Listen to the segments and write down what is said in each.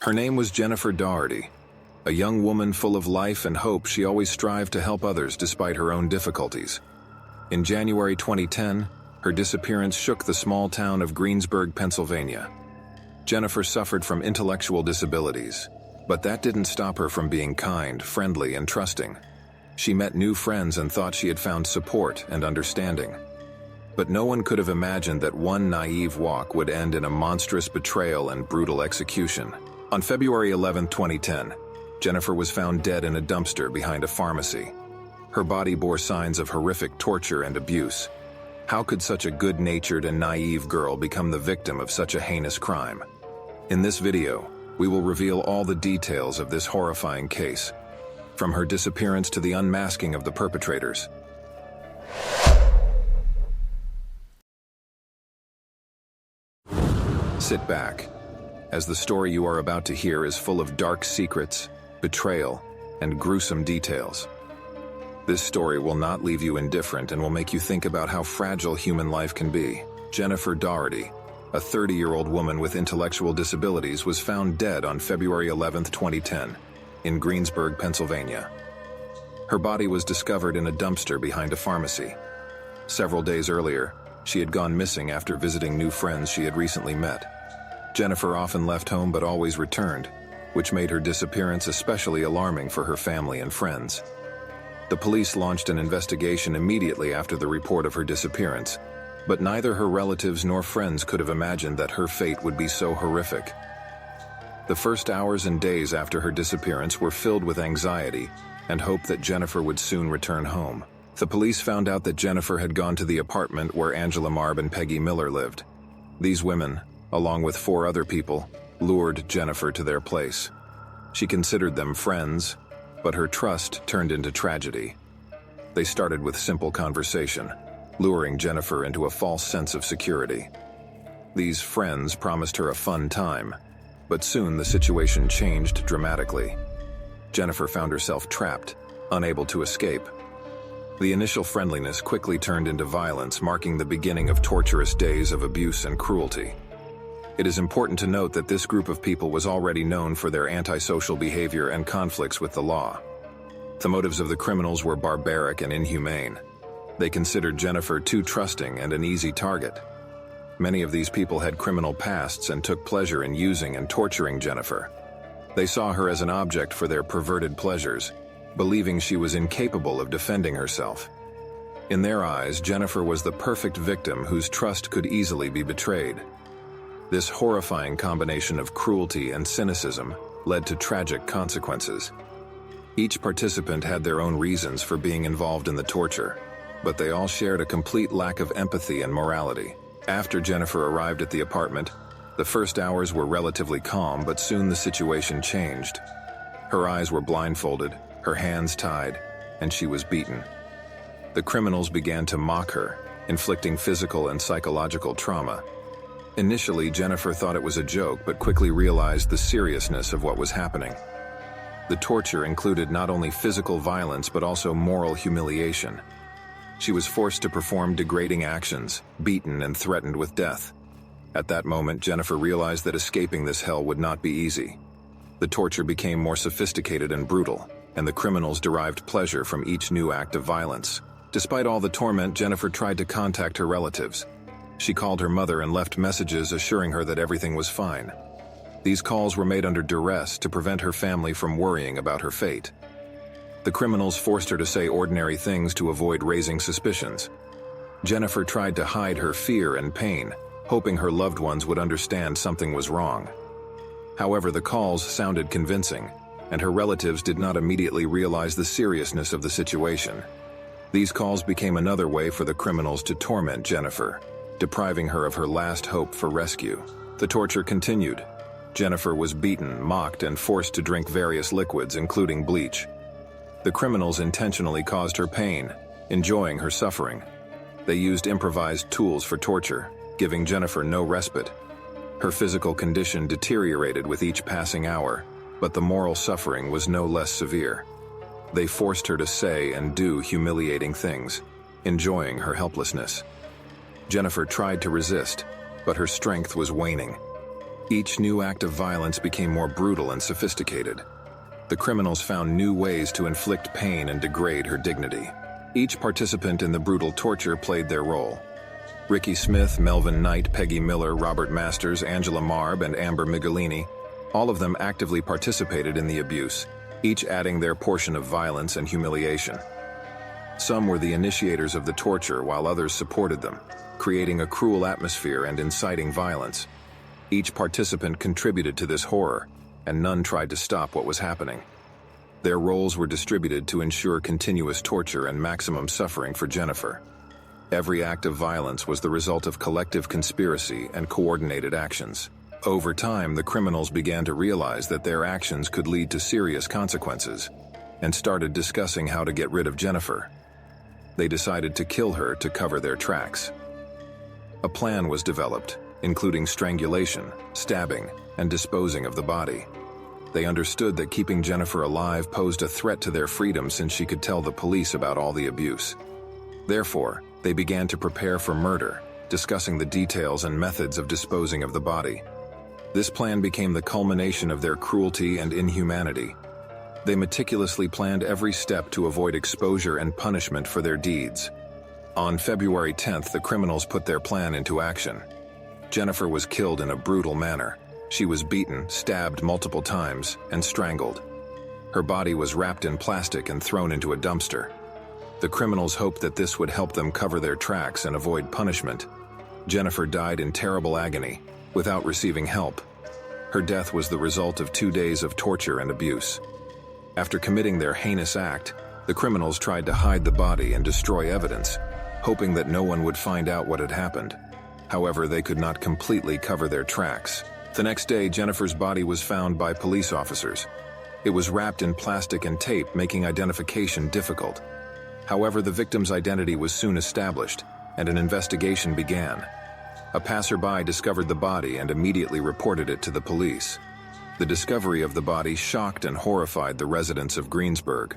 Her name was Jennifer Daugherty, a young woman full of life and hope. She always strived to help others despite her own difficulties. In January 2010, her disappearance shook the small town of Greensburg, Pennsylvania. Jennifer suffered from intellectual disabilities, but that didn't stop her from being kind, friendly, and trusting. She met new friends and thought she had found support and understanding. But no one could have imagined that one naive walk would end in a monstrous betrayal and brutal execution. On February 11, 2010, Jennifer was found dead in a dumpster behind a pharmacy. Her body bore signs of horrific torture and abuse. How could such a good-natured and naive girl become the victim of such a heinous crime? In this video, we will reveal all the details of this horrifying case, from her disappearance to the unmasking of the perpetrators. Sit back, as the story you are about to hear is full of dark secrets, betrayal, and gruesome details. This story will not leave you indifferent and will make you think about how fragile human life can be. Jennifer Daugherty, a 30-year-old woman with intellectual disabilities, was found dead on February 11, 2010, in Greensburg, Pennsylvania. Her body was discovered in a dumpster behind a pharmacy. Several days earlier, she had gone missing after visiting new friends she had recently met. Jennifer often left home but always returned, which made her disappearance especially alarming for her family and friends. The police launched an investigation immediately after the report of her disappearance, but neither her relatives nor friends could have imagined that her fate would be so horrific. The first hours and days after her disappearance were filled with anxiety and hope that Jennifer would soon return home. The police found out that Jennifer had gone to the apartment where Angela Marb and Peggy Miller lived. These women, along with 4 other people, lured Jennifer to their place. She considered them friends, but her trust turned into tragedy. They started with simple conversation, luring Jennifer into a false sense of security. These friends promised her a fun time, but soon the situation changed dramatically. Jennifer found herself trapped, unable to escape. The initial friendliness quickly turned into violence, marking the beginning of torturous days of abuse and cruelty. It is important to note that this group of people was already known for their antisocial behavior and conflicts with the law. The motives of the criminals were barbaric and inhumane. They considered Jennifer too trusting and an easy target. Many of these people had criminal pasts and took pleasure in using and torturing Jennifer. They saw her as an object for their perverted pleasures, believing she was incapable of defending herself. In their eyes, Jennifer was the perfect victim whose trust could easily be betrayed. This horrifying combination of cruelty and cynicism led to tragic consequences. Each participant had their own reasons for being involved in the torture, but they all shared a complete lack of empathy and morality. After Jennifer arrived at the apartment, the first hours were relatively calm, but soon the situation changed. Her eyes were blindfolded, her hands tied, and she was beaten. The criminals began to mock her, inflicting physical and psychological trauma. Initially, Jennifer thought it was a joke, but quickly realized the seriousness of what was happening. The torture included not only physical violence but also moral humiliation. She was forced to perform degrading actions, beaten and threatened with death. At that moment, Jennifer realized that escaping this hell would not be easy. The torture became more sophisticated and brutal, and the criminals derived pleasure from each new act of violence. Despite all the torment, Jennifer tried to contact her relatives. She called her mother and left messages assuring her that everything was fine. These calls were made under duress to prevent her family from worrying about her fate. The criminals forced her to say ordinary things to avoid raising suspicions. Jennifer tried to hide her fear and pain, hoping her loved ones would understand something was wrong. However, the calls sounded convincing, and her relatives did not immediately realize the seriousness of the situation. These calls became another way for the criminals to torment Jennifer, depriving her of her last hope for rescue. The torture continued. Jennifer was beaten, mocked, and forced to drink various liquids, including bleach. The criminals intentionally caused her pain, enjoying her suffering. They used improvised tools for torture, giving Jennifer no respite. Her physical condition deteriorated with each passing hour, but the moral suffering was no less severe. They forced her to say and do humiliating things, enjoying her helplessness. Jennifer tried to resist, but her strength was waning. Each new act of violence became more brutal and sophisticated. The criminals found new ways to inflict pain and degrade her dignity. Each participant in the brutal torture played their role. Ricky Smith, Melvin Knight, Peggy Miller, Robert Masters, Angela Marb, and Amber Migolini, all of them actively participated in the abuse, each adding their portion of violence and humiliation. Some were the initiators of the torture while others supported them, creating a cruel atmosphere and inciting violence. Each participant contributed to this horror, and none tried to stop what was happening. Their roles were distributed to ensure continuous torture and maximum suffering for Jennifer. Every act of violence was the result of collective conspiracy and coordinated actions. Over time, the criminals began to realize that their actions could lead to serious consequences, and started discussing how to get rid of Jennifer. They decided to kill her to cover their tracks. A plan was developed, including strangulation, stabbing, and disposing of the body. They understood that keeping Jennifer alive posed a threat to their freedom since she could tell the police about all the abuse. Therefore, they began to prepare for murder, discussing the details and methods of disposing of the body. This plan became the culmination of their cruelty and inhumanity. They meticulously planned every step to avoid exposure and punishment for their deeds. On February 10th, the criminals put their plan into action. Jennifer was killed in a brutal manner. She was beaten, stabbed multiple times, and strangled. Her body was wrapped in plastic and thrown into a dumpster. The criminals hoped that this would help them cover their tracks and avoid punishment. Jennifer died in terrible agony, without receiving help. Her death was the result of 2 days of torture and abuse. After committing their heinous act, the criminals tried to hide the body and destroy evidence, hoping that no one would find out what had happened. However, they could not completely cover their tracks. The next day, Jennifer's body was found by police officers. It was wrapped in plastic and tape, making identification difficult. However, the victim's identity was soon established, and an investigation began. A passerby discovered the body and immediately reported it to the police. The discovery of the body shocked and horrified the residents of Greensburg.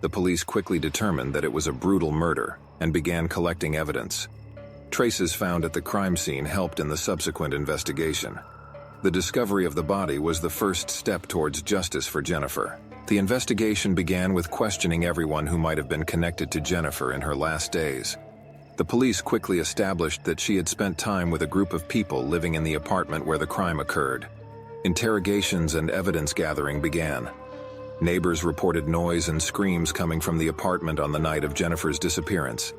The police quickly determined that it was a brutal murder and began collecting evidence. Traces found at the crime scene helped in the subsequent investigation. The discovery of the body was the first step towards justice for Jennifer. The investigation began with questioning everyone who might have been connected to Jennifer in her last days. The police quickly established that she had spent time with a group of people living in the apartment where the crime occurred. Interrogations and evidence gathering began. Neighbors reported noise and screams coming from the apartment on the night of Jennifer's disappearance.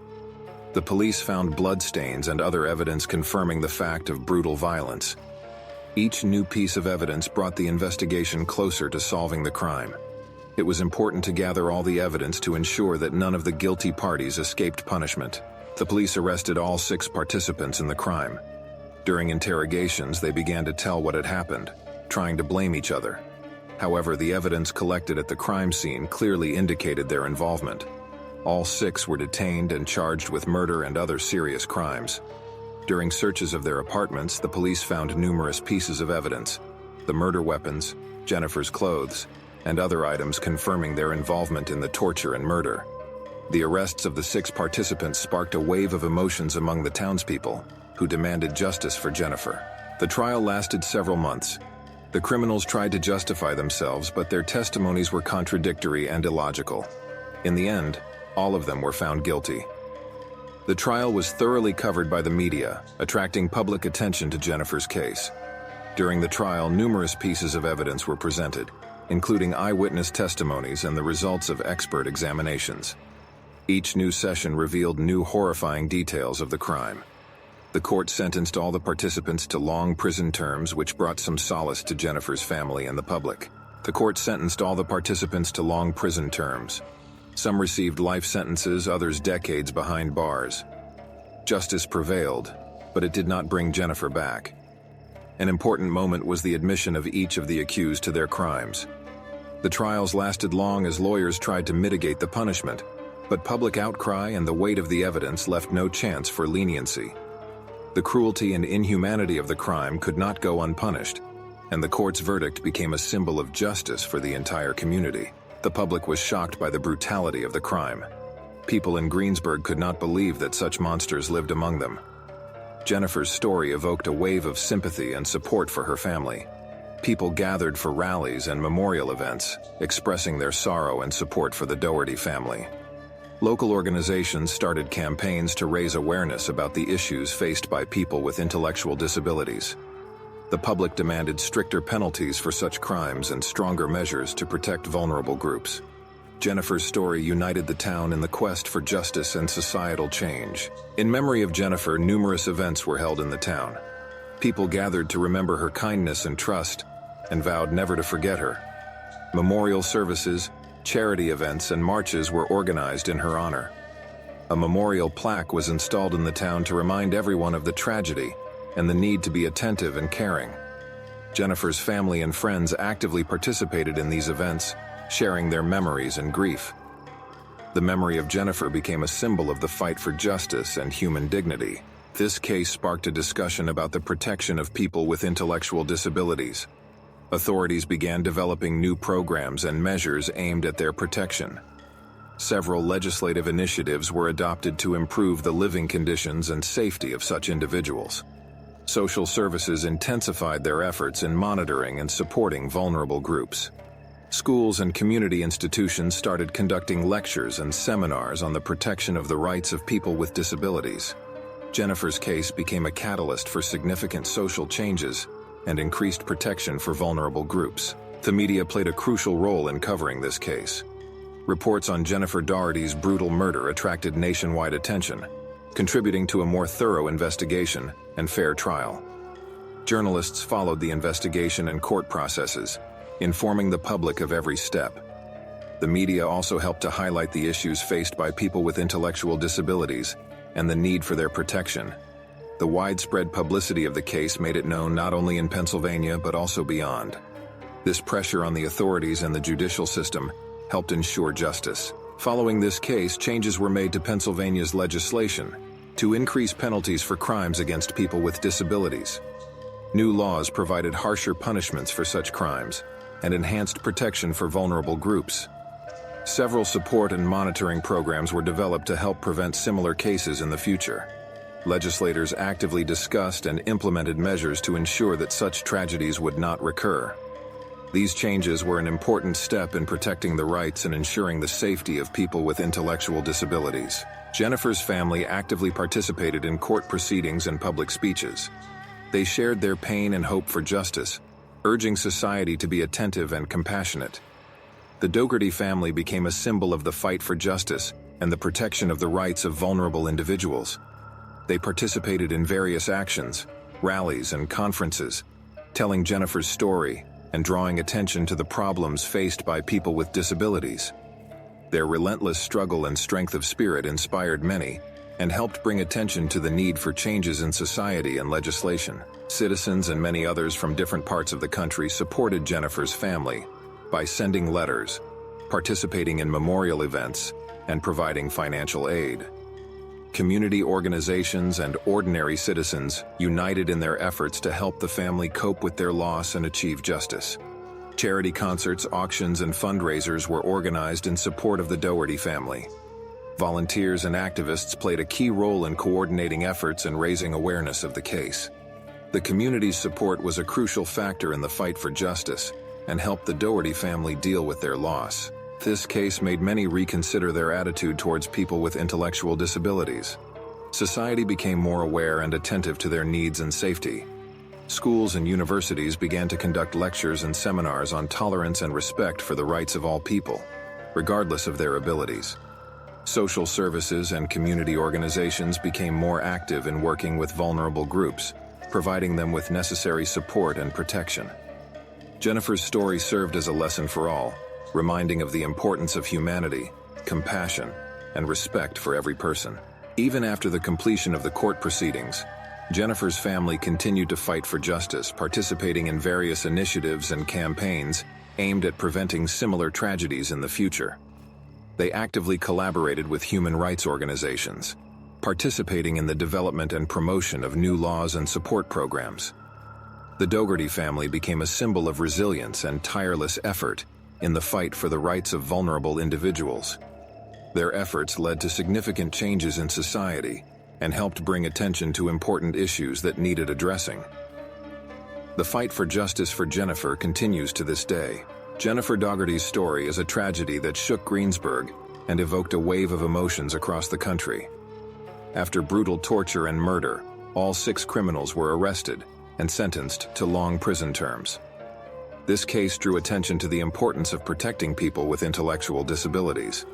The police found bloodstains and other evidence confirming the fact of brutal violence. Each new piece of evidence brought the investigation closer to solving the crime. It was important to gather all the evidence to ensure that none of the guilty parties escaped punishment. The police arrested all 6 participants in the crime. During interrogations, they began to tell what had happened, trying to blame each other. However, the evidence collected at the crime scene clearly indicated their involvement. All 6 were detained and charged with murder and other serious crimes. During searches of their apartments, the police found numerous pieces of evidence: the murder weapons, Jennifer's clothes, and other items confirming their involvement in the torture and murder. The arrests of the 6 participants sparked a wave of emotions among the townspeople, who demanded justice for Jennifer. The trial lasted several months. The criminals tried to justify themselves, but their testimonies were contradictory and illogical. In the end, all of them were found guilty. The trial was thoroughly covered by the media, attracting public attention to Jennifer's case. During the trial, numerous pieces of evidence were presented, including eyewitness testimonies and the results of expert examinations. Each new session revealed new horrifying details of the crime. The court sentenced all the participants to long prison terms, which brought some solace to Jennifer's family and the public. The court sentenced all the participants to long prison terms. Some received life sentences, others decades behind bars. Justice prevailed, but it did not bring Jennifer back. An important moment was the admission of each of the accused to their crimes. The trials lasted long as lawyers tried to mitigate the punishment, but public outcry and the weight of the evidence left no chance for leniency. The cruelty and inhumanity of the crime could not go unpunished, and the court's verdict became a symbol of justice for the entire community. The public was shocked by the brutality of the crime. People in Greensburg could not believe that such monsters lived among them. Jennifer's story evoked a wave of sympathy and support for her family. People gathered for rallies and memorial events, expressing their sorrow and support for the Daugherty family. Local organizations started campaigns to raise awareness about the issues faced by people with intellectual disabilities. The public demanded stricter penalties for such crimes and stronger measures to protect vulnerable groups. Jennifer's story united the town in the quest for justice and societal change. In memory of Jennifer, numerous events were held in the town. People gathered to remember her kindness and trust, and vowed never to forget her. Memorial services, charity events, and marches were organized in her honor. A memorial plaque was installed in the town to remind everyone of the tragedy and the need to be attentive and caring. Jennifer's family and friends actively participated in these events, sharing their memories and grief. The memory of Jennifer became a symbol of the fight for justice and human dignity. This case sparked a discussion about the protection of people with intellectual disabilities. Authorities began developing new programs and measures aimed at their protection. Several legislative initiatives were adopted to improve the living conditions and safety of such individuals. Social services intensified their efforts in monitoring and supporting vulnerable groups. Schools and community institutions started conducting lectures and seminars on the protection of the rights of people with disabilities. Jennifer's case became a catalyst for significant social changes and increased protection for vulnerable groups. The media played a crucial role in covering this case. Reports on Jennifer Daugherty's brutal murder attracted nationwide attention, contributing to a more thorough investigation and fair trial. Journalists followed the investigation and court processes, informing the public of every step. The media also helped to highlight the issues faced by people with intellectual disabilities and the need for their protection. The widespread publicity of the case made it known not only in Pennsylvania but also beyond. This pressure on the authorities and the judicial system helped ensure justice. Following this case, changes were made to Pennsylvania's legislation to increase penalties for crimes against people with disabilities. New laws provided harsher punishments for such crimes and enhanced protection for vulnerable groups. Several support and monitoring programs were developed to help prevent similar cases in the future. Legislators actively discussed and implemented measures to ensure that such tragedies would not recur. These changes were an important step in protecting the rights and ensuring the safety of people with intellectual disabilities. Jennifer's family actively participated in court proceedings and public speeches. They shared their pain and hope for justice, urging society to be attentive and compassionate. The Daugherty family became a symbol of the fight for justice and the protection of the rights of vulnerable individuals. They participated in various actions, rallies, and conferences, telling Jennifer's story and drawing attention to the problems faced by people with disabilities. Their relentless struggle and strength of spirit inspired many and helped bring attention to the need for changes in society and legislation. Citizens and many others from different parts of the country supported Jennifer's family by sending letters, participating in memorial events, and providing financial aid. Community organizations and ordinary citizens united in their efforts to help the family cope with their loss and achieve justice. Charity concerts, auctions, and fundraisers were organized in support of the Daugherty family. Volunteers and activists played a key role in coordinating efforts and raising awareness of the case. The community's support was a crucial factor in the fight for justice and helped the Daugherty family deal with their loss. This case made many reconsider their attitude towards people with intellectual disabilities. Society became more aware and attentive to their needs and safety. Schools and universities began to conduct lectures and seminars on tolerance and respect for the rights of all people, regardless of their abilities. Social services and community organizations became more active in working with vulnerable groups, providing them with necessary support and protection. Jennifer's story served as a lesson for all, reminding of the importance of humanity, compassion, and respect for every person. Even after the completion of the court proceedings, Jennifer's family continued to fight for justice, participating in various initiatives and campaigns aimed at preventing similar tragedies in the future. They actively collaborated with human rights organizations, participating in the development and promotion of new laws and support programs. The Daugherty family became a symbol of resilience and tireless effort in the fight for the rights of vulnerable individuals. Their efforts led to significant changes in society and helped bring attention to important issues that needed addressing. The fight for justice for Jennifer continues to this day. Jennifer Daugherty's story is a tragedy that shook Greensburg and evoked a wave of emotions across the country. After brutal torture and murder, all 6 criminals were arrested and sentenced to long prison terms. This case drew attention to the importance of protecting people with intellectual disabilities,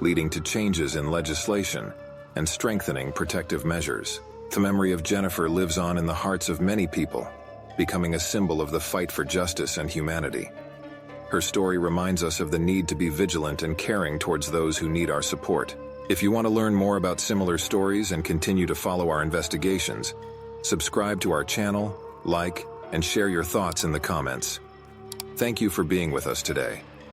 leading to changes in legislation and strengthening protective measures. The memory of Jennifer lives on in the hearts of many people, becoming a symbol of the fight for justice and humanity. Her story reminds us of the need to be vigilant and caring towards those who need our support. If you want to learn more about similar stories and continue to follow our investigations, subscribe to our channel, like, and share your thoughts in the comments. Thank you for being with us today.